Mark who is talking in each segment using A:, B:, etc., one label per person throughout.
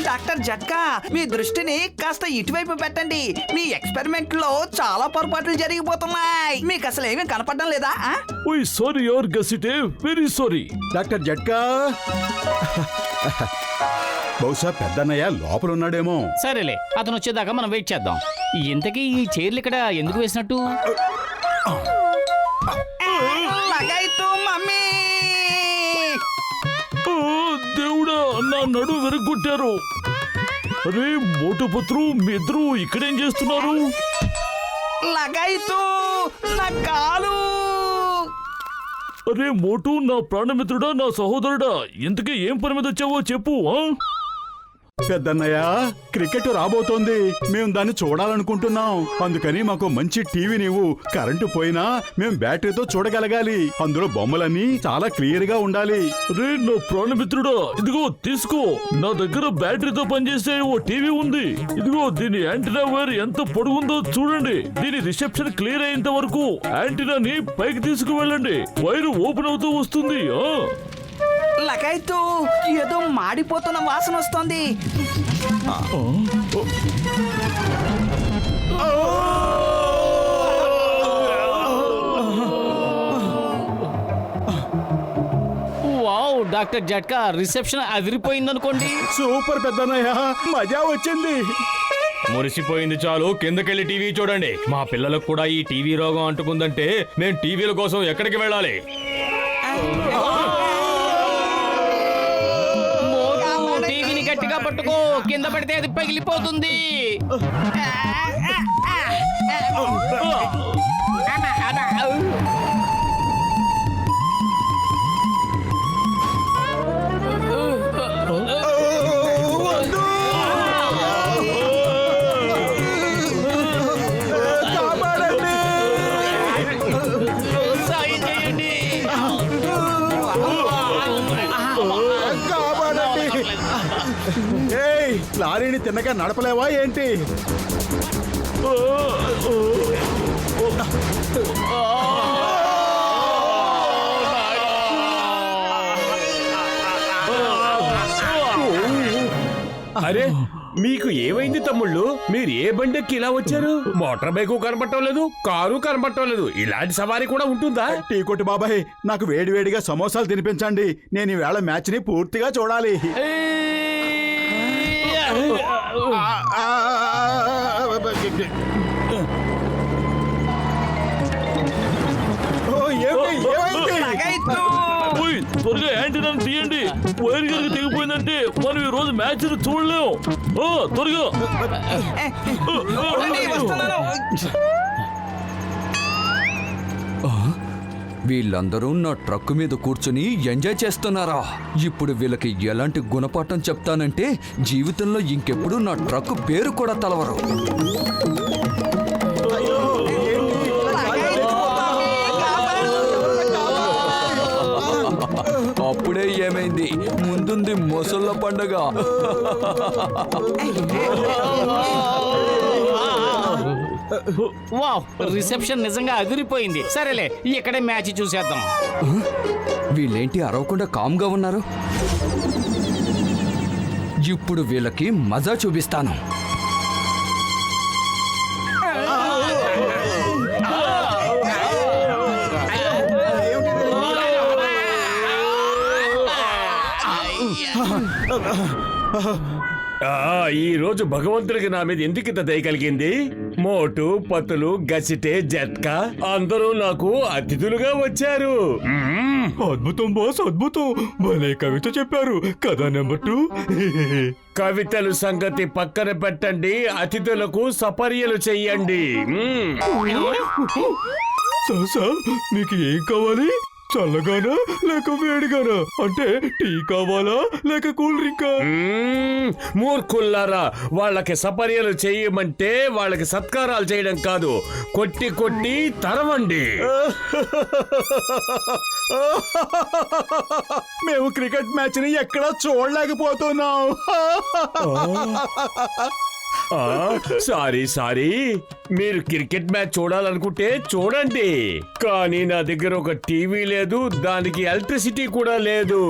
A: Doctor జట్కా, మీ దృష్టిని కాస్త ఇటువైపు పెట్టండి. మీ ఎక్స్పెరిమెంట్ లో చాలా పొరపాట్లు జరిగిపోతున్నాయి. మీకు అసలు ఏమీ కనపడడం లేదా?
B: ఓయ్ సారీ యార్ గసిటే, వెరీ సారీ.
C: డాక్టర్ జట్కా, బహుశా పెద్దన్నయ్య లోపల ఉన్నాడేమో.
D: సరేలే, అతను వచ్చేదాకా మనం వెయిట్ చేద్దాం. ఇంతకీ ఈ చైర్లు ఇక్కడ ఎందుకు వేసినట్టు?
A: లగాయితూ మమ్మీ.
B: దేవుడా, నా నడు వెరగొట్టారు. అరే మోటుపత్రు, మీ ఇద్దరు ఇక్కడేం చేస్తున్నారు?
A: లగాయితూ నా కాలు.
B: అరే మోటు, నా ప్రాణమిత్రుడా, నా సహోదరుడా, ఇంతకీ ఏం పని మీద వచ్చావో చెప్పు.
C: పెద్దన్నయ్య, క్రికెట్ రాబోతోంది. మేము దాన్ని చూడాలనుకుంటున్నాం. అందుకని మాకు మంచి టీవీ నీవు. కరెంటు పోయినా మేము బ్యాటరీతో చూడగలగాలి. అందులో బొమ్మలన్నీ చాలా క్లియర్ గా ఉండాలి.
B: రే నా ప్రాణమిత్రుడా, ఇదిగో తీసుకో. నా దగ్గర బ్యాటరీతో పనిచేసే ఓ టీవీ ఉంది. ఇదిగో దీని యాంటీనా వైర్ ఎంత పొడుగుందో చూడండి. దీని రిసెప్షన్ క్లియర్ అయ్యేంత వరకు యాంటీనాని పైకి తీసుకువెళ్ళండి. వైరు ఓపెన్ అవుతూ వస్తుంది.
A: లగాయితూ, ఏదో మాడిపోతున్న వాసన వస్తోంది.
D: వావ్ డాక్టర్ జట్కా, రిసెప్షన్ అదిరిపోయిందనుకోండి.
C: సూపర్ పెద్దన్నయ్య, మజా వచ్చింది.
E: మురిసిపోయింది చాలు, కిందకెళ్ళి టీవీ చూడండి. మా పిల్లలకు కూడా ఈ టీవీ రోగం అంటుకుందంటే మేము టీవీల కోసం ఎక్కడికి వెళ్ళాలి?
D: టీవీని గట్టిగా పట్టుకో, కింద పడితే అది పగిలిపోతుంది. సాయం చేయండి.
C: ఏయ్, లారీని తిన్నగా నడపలేవా ఏంటి?
E: అరే మీకు ఏమైంది తమ్ముళ్ళు? మీరు ఏ బండికి ఇలా వచ్చారు? మోటార్ బైకు కనపడటం లేదు, కారు కనపడటం లేదు. ఇలాంటి సవారీ కూడా ఉంటుందా?
C: టీ కొట్టు బాబాయ్, నాకు వేడివేడిగా సమోసాలు తినిపించండి. నేను ఈవేళ మ్యాచ్ ని పూర్తిగా చూడాలి.
A: లగాయితూ,
B: ఓయ్, త్వరగా యాంటీనాని తీయండి. వైర్ కనుక తెగిపోయిందంటే మనం ఈ రోజు మ్యాచ్ చూడలేం. త్వరగా.
A: వస్తున్నాను.
F: వీళ్ళందరూ నా ట్రక్ మీద కూర్చుని ఎంజాయ్ చేస్తున్నారా? ఇప్పుడు వీళ్ళకి ఎలాంటి గుణపాఠం చెప్తానంటే జీవితంలో ఇంకెప్పుడు నా ట్రక్ పేరు కూడా తలవరు. అప్పుడే ఏమైంది, ముందుంది మొసళ్ళ పండగ.
D: వావ్, రిసెప్షన్ నిజంగా అదిరిపోయింది. సరేలే, ఇక్కడే మ్యాచ్ చూసేద్దాం.
F: వీళ్ళేంటి అరవకుండా కామ్గా ఉన్నారు? ఇప్పుడు వీళ్ళకి మజా చూపిస్తాను.
E: ఈ రోజు భగవంతుడికి నా మీద ఎందుకు ఇంత దయ కలిగింది? మోటు, పతులు, గసిటే, జట్కా అందరూ నాకు అతిథులుగా వచ్చారు.
B: అద్భుతం బాస్, అద్భుతం. భలే కవిత చెప్పారు కదా. నెంబర్ 2.
E: కవితలు సంగతి పక్కన పెట్టండి, అతిథులకు సపర్యలు చెయ్యండి.
B: సార్, మీకు ఏం కావాలి? చల్లగానా లేక వేడిగానా? అంటే టీ కావాలా లేక కూల్ డ్రింకా?
E: మూర్ఖుల్లారా, వాళ్ళకి సపర్యలు చేయమంటే వాళ్ళకి సత్కారాలు చేయడం కాదు, కొట్టి కొట్టి తరవండి.
C: మేము క్రికెట్ మ్యాచ్ ని ఎక్కడా చూడలేకపోతున్నాం.
E: సారీ మీరు క్రికెట్ మ్యాచ్ చూడాలనుకుంటే చూడండి, కానీ నా దగ్గర ఒక టీవీ లేదు, దానికి ఎలక్ట్రిసిటీ కూడా లేదు.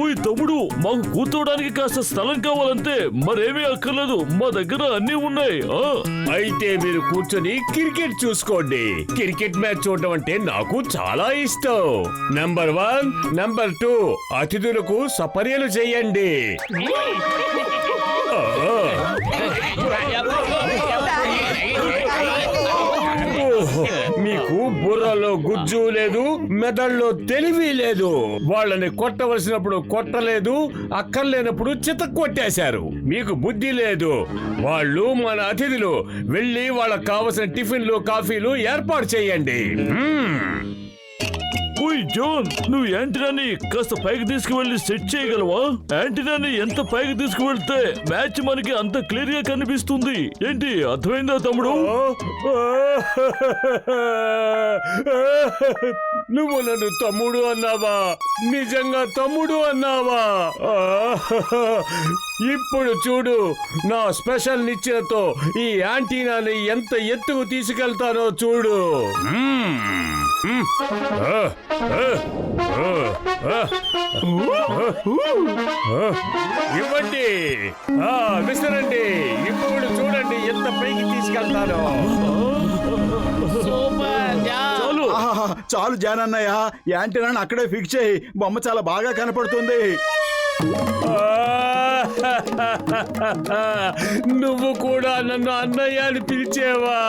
B: ఓయ్ తమ్ముడు, మాకు కూర్చోవడానికి కాస్త స్థలం కావాలంతే, మరేమీ అక్కర్లేదు, మా దగ్గర అన్నీ ఉన్నాయి.
E: అయితే మీరు కూర్చొని క్రికెట్ చూసుకోండి. క్రికెట్ మ్యాచ్ చూడడం అంటే నాకు చాలా ఇష్టం. నంబర్ 1, నంబర్ 2 అతిథులకు సపర్యలు చేయండి. ఓహో, మీకు బుర్రలో గుజ్జు లేదు, మెదడులో తెలివి లేదు. వాళ్ళని కొట్టవలసినప్పుడు కొట్టలేదు, అక్కర్లేనప్పుడు చితక్ కొట్టేశారు. మీకు బుద్ధి లేదు. వాళ్ళు మన అతిథులు. వెళ్ళి వాళ్ళకి కావలసిన టిఫిన్లు కాఫీలు ఏర్పాటు చేయండి.
B: ఓయ్ జాన్, నువ్వు యాంటీనాని కాస్త పైకి తీసుకువెళ్ళి సెట్ చేయగలవా? యాంటీనాని ఎంత పైకి తీసుకువెళ్తే మ్యాచ్ మనకి అంత క్లియర్ గా కనిపిస్తుంది. ఏంటి, అర్థమైందా తమ్ముడు?
E: నువ్వు నన్ను తమ్ముడు అన్నావా? నిజంగా తమ్ముడు అన్నావా? ఇప్పుడు చూడు, నా స్పెషల్ నిచ్చెనతో ఈ యాంటీనాని ఎంత ఎత్తుకు తీసుకెళ్తానో చూడు. ఇవ్వండి, విసరండి. ఇప్పుడు చూడండి ఎంత పైకి తీసుకెళ్తానో.
D: Super John.
B: చాలు.
C: ఆహాహా, చాలు జానన్నయ్య, యాంటీనాని అక్కడే ఫిక్స్ చేయి. బొమ్మ చాలా బాగా కనపడుతుంది.
E: నువ్వు కూడా నన్ను అన్నయ్య అని పిలిచేవా?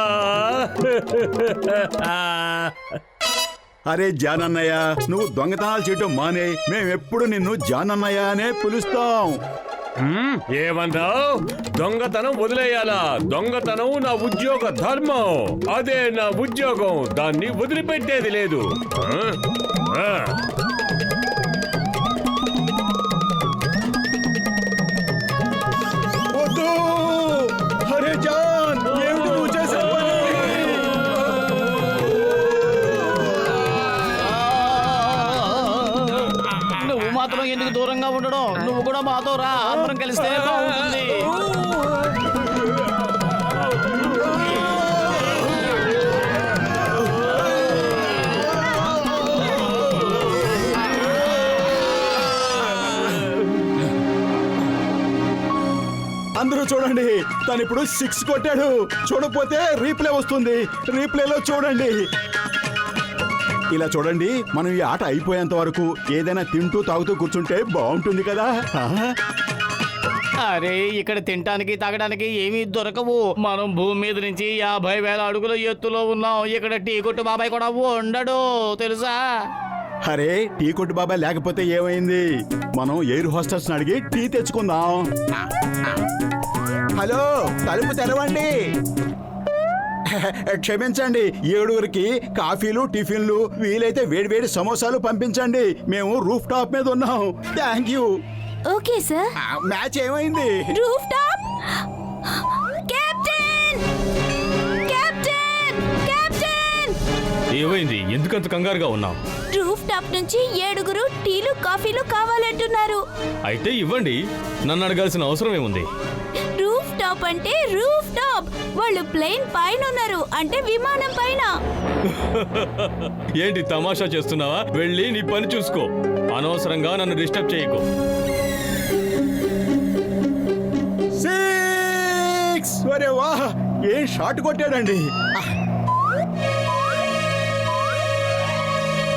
C: అరే జానన్నయ్య, నువ్వు దొంగతనాలు చేయటం మానే, మేమెప్పుడు నిన్ను జానన్నయ్య అనే పిలుస్తాం.
E: ఏమన్నావు? దొంగతనం వదిలేయాలా? దొంగతనం నా ఉద్యోగ ధర్మం. అదే నా ఉద్యోగం, దాన్ని వదిలిపెట్టేది లేదు.
C: వద్దు! అరే జాన్, ఏమిటి నువ్వు చేసే పని?
D: నువ్వు మాత్రం ఎందుకు దూరంగా ఉండడం? నువ్వు కూడా మాతో రా, అందరం కలిస్తే బాగుంటుంది.
C: అందరూ చూడండి, తను ఇప్పుడు 6 కొట్టాడు. చూడకపోతే రీప్లే వస్తుంది. రీప్లేలో చూడండి. ఇలా చూడండి, మనం ఈ ఆట అయిపోయేంత వరకు ఏదైనా తింటూ తాగుతూ కూర్చుంటే బాగుంటుంది కదా.
D: అరే, ఇక్కడ తినటానికి తాగడానికి ఏమీ దొరకవు. మనం భూమి మీద నుంచి 50,000 అడుగుల ఎత్తులో ఉన్నాం. ఇక్కడ టీ కొట్టు బాబాయ్ కూడా ఉండడు, తెలుసా?
C: అరే, టీ కొట్టు బాబాయ్ లేకపోతే ఏమైంది? మనం ఎయిర్ హోస్టర్స్ అడిగి టీ తెచ్చుకుందాం. హలో, తలుపు తెరవండి. క్షమించండి, 7గురికి కాఫీలు టిఫిన్లు, వీలైతే వేడివేడి సమోసాలు పంపించండి. మేము రూఫ్ టాప్ మీద ఉన్నాం. Thank you.
G: Okay sir.
C: Match ఏమైంది?
G: Roof top. Captain! Captain! Captain!
H: ఏమైంది? ఎందుకంత కంగారుగా ఉన్నావు?
G: రూఫ్ టాప్ నుంచి 7గురు టీలు కాఫీలు కావాలంటున్నారు.
H: అయితే ఇవ్వండి, నన్ను అడగాల్సిన అవసరం ఏముంది?
G: రూఫ్ టాప్ అంటే రూఫ్ టాప్. వాళ్ళు ప్లేన్ పైన ఉన్నారు, అంటే విమానం పైన.
H: ఏంటి తమాషా చేస్తున్నావా? వెళ్ళి నీ పని చూసుకో, అనవసరంగా నన్ను డిస్టర్బ్ చేయకు.
C: 6! ఒరే వాహ్, ఏం షాట్ కొట్టాడండి.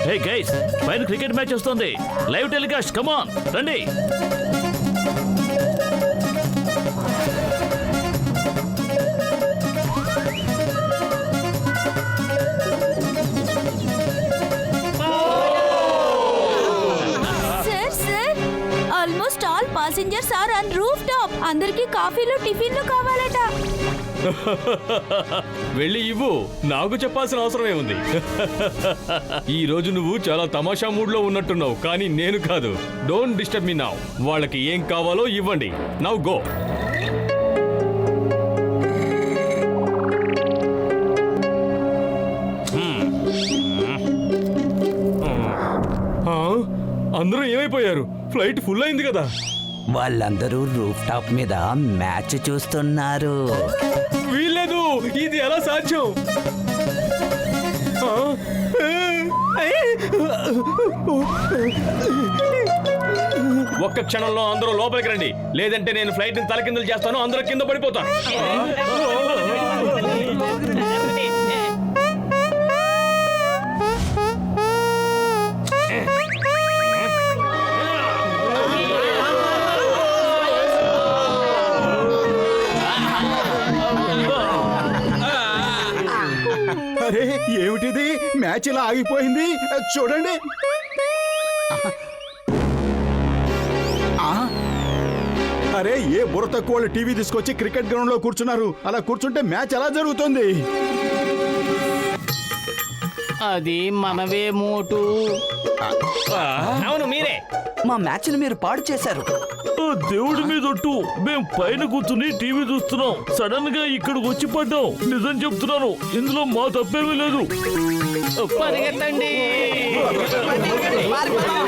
B: హే గైస్, పైన క్రికెట్ మ్యాచ్ వస్తుంది. లైవ్ టెలికాస్ట్, కమాన్ రండి.
G: Sir, almost all passengers are on roof top. అందరికీ కాఫీలు టిఫిన్లు కావాలట.
H: వెళ్ళి ఇవ్వు, నాకు చెప్పాల్సిన అవసరం ఏముంది? ఈ రోజు నువ్వు చాలా తమాషా మూడ్ లో ఉన్నట్టున్నావు, కానీ నేను కాదు. Don't disturb me now. వాళ్ళకి ఏం కావాలో ఇవ్వండి. Now go. అందరూ ఏమైపోయారు? ఫ్లైట్ ఫుల్ అయింది కదా.
I: వాళ్ళందరూ రూఫ్ టాప్ మీద మ్యాచ్ చూస్తున్నారు.
H: వీల్లేదు, ఇది ఎలా సాధ్యం? ఒక్క క్షణంలో అందరూ లోపలికి రండి, లేదంటే నేను ఫ్లైట్ ని తలకిందులు చేస్తాను, అందరూ కింద పడిపోతాను.
C: అరే ఏమిటిది మ్యాచ్ ఇలా ఆగిపోయింది చూడండి. ఆ, అరే ఏ బుర్ర తక్కువ వాళ్ళు టీవీ తీసుకొచ్చి క్రికెట్ గ్రౌండ్ లో కూర్చున్నారు. అలా కూర్చుంటే మ్యాచ్ ఎలా జరుగుతుంది?
D: అది మనవే మోటు. అవును మీరే.
I: మా మ్యాచ్ని మీరు పాడు చేశారు.
B: ఆ దేవుడి మీద ఒట్టు, మేం పైన కూర్చుని టీవీ చూస్తున్నాం, సడన్ గా ఇక్కడికి వచ్చి పడ్డాం. నిజం చెప్తున్నాను, ఇందులో మా తప్పేమీ లేదు.
D: పరిగెత్తండి.
A: పారిపోదాం.